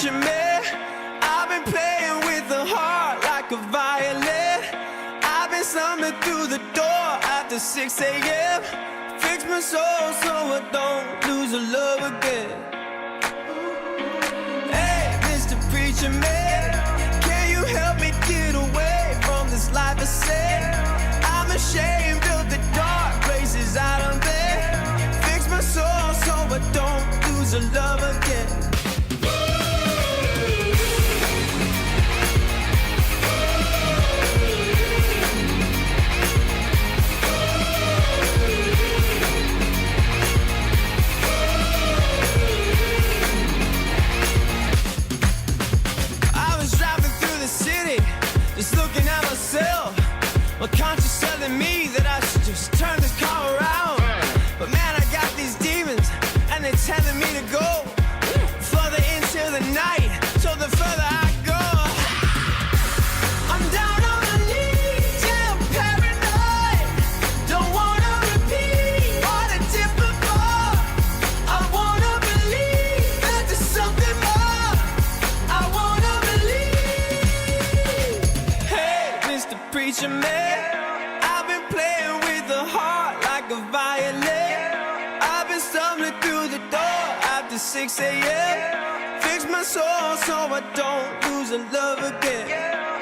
preacher man. I've been playing with the heart like a violin. I've been stumbling through the door after 6 a.m. Fix my soul so I don't lose a love again. Hey, Mr. Preacher Man, can you help me get away from this life I said? I'm ashamed of the dark places I done been. Fix my soul so I don't lose a love again. Just looking at myself, my conscience telling me that I should just turn this car around. But man, I got these demons, and they're telling me to go further into the night, so the further I go. I'm down on my knees, yeah, I'm paranoid. Don't wanna repeat what I did before. I wanna believe that there's something more. I wanna preacher man, I've been playing with the heart like a violin. I've been stumbling through the door after 6 a.m. Fix my soul so I don't lose a love again.